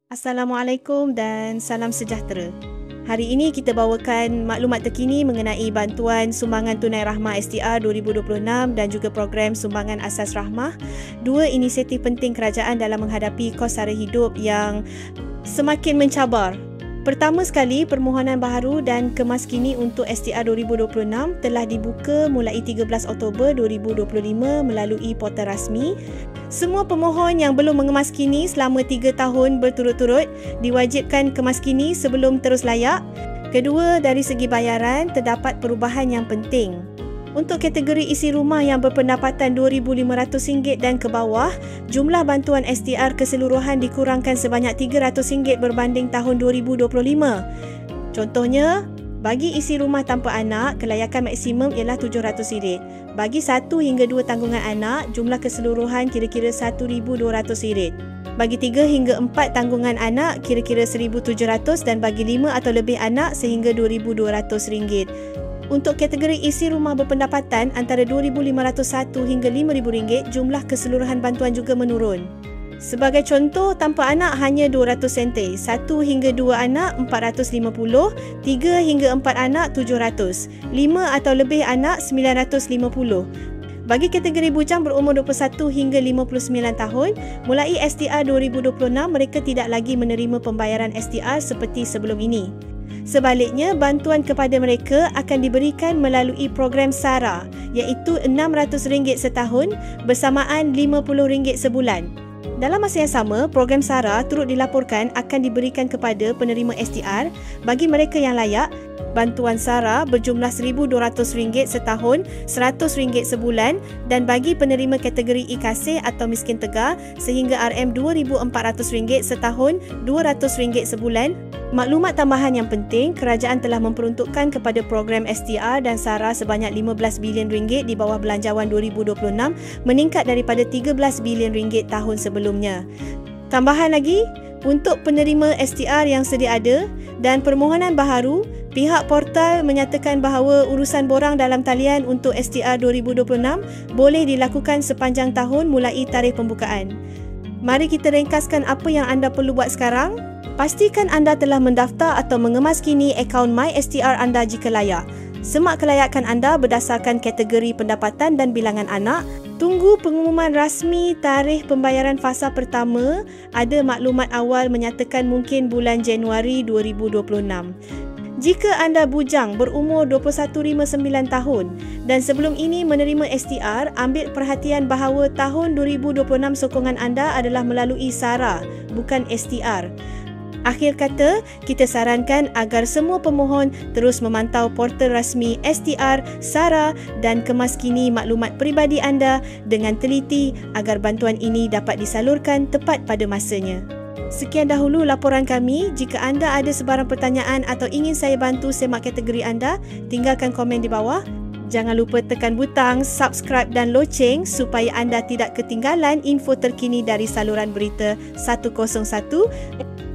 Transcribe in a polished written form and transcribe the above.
Assalamualaikum dan salam sejahtera. Hari ini kita bawakan maklumat terkini mengenai bantuan sumbangan tunai rahmah STR 2026 dan juga program sumbangan asas rahmah, dua inisiatif penting kerajaan dalam menghadapi kos sara hidup yang semakin mencabar. Pertama sekali, permohonan baharu dan kemaskini untuk STR 2026 telah dibuka mulai 13 Oktober 2025 melalui portal rasmi. Semua pemohon yang belum mengemaskini selama 3 tahun berturut-turut diwajibkan kemaskini sebelum terus layak. Kedua, dari segi bayaran, terdapat perubahan yang penting. Untuk kategori isi rumah yang berpendapatan RM2,500 dan ke bawah, jumlah bantuan STR keseluruhan dikurangkan sebanyak RM300 berbanding tahun 2025. Contohnya, bagi isi rumah tanpa anak, kelayakan maksimum ialah RM700. Bagi 1 hingga 2 tanggungan anak, jumlah keseluruhan kira-kira RM1,200. Bagi 3 hingga 4 tanggungan anak, kira-kira RM1,700 dan bagi 5 atau lebih anak sehingga RM2,200. Untuk kategori isi rumah berpendapatan antara RM2,501 hingga RM5,000, jumlah keseluruhan bantuan juga menurun. Sebagai contoh, tanpa anak hanya RM200, 1 hingga 2 anak RM450, 3 hingga 4 anak RM700, 5 atau lebih anak RM950. Bagi kategori bujang berumur 21 hingga 59 tahun, mulai STR 2026 mereka tidak lagi menerima pembayaran STR seperti sebelum ini. Sebaliknya, bantuan kepada mereka akan diberikan melalui program SARA iaitu RM600 setahun bersamaan RM50 sebulan. Dalam masa yang sama, program SARA turut dilaporkan akan diberikan kepada penerima STR bagi mereka yang layak. Bantuan SARA berjumlah RM1,200 setahun, RM100 sebulan dan bagi penerima kategori kasih atau miskin tegar sehingga RM2,400 setahun, RM200 sebulan. Maklumat tambahan yang penting, kerajaan telah memperuntukkan kepada program STR dan SARA sebanyak RM15 bilion di bawah belanjawan 2026, meningkat daripada RM13 bilion tahun sebelumnya. Tambahan lagi, untuk penerima STR yang sedia ada dan permohonan baharu, pihak portal menyatakan bahawa urusan borang dalam talian untuk STR 2026 boleh dilakukan sepanjang tahun mulai tarikh pembukaan. Mari kita ringkaskan apa yang anda perlu buat sekarang. Pastikan anda telah mendaftar atau mengemaskini akaun MySTR anda jika layak. Semak kelayakan anda berdasarkan kategori pendapatan dan bilangan anak. Tunggu pengumuman rasmi tarikh pembayaran fasa pertama. Ada maklumat awal menyatakan mungkin bulan Januari 2026. Jika anda bujang berumur 21-59 tahun dan sebelum ini menerima STR, ambil perhatian bahawa tahun 2026 sokongan anda adalah melalui SARA, bukan STR. Akhir kata, kita sarankan agar semua pemohon terus memantau portal rasmi STR, SARA dan kemaskini maklumat peribadi anda dengan teliti agar bantuan ini dapat disalurkan tepat pada masanya. Sekian dahulu laporan kami. Jika anda ada sebarang pertanyaan atau ingin saya bantu semak kategori anda, tinggalkan komen di bawah. Jangan lupa tekan butang subscribe dan loceng supaya anda tidak ketinggalan info terkini dari saluran berita 101.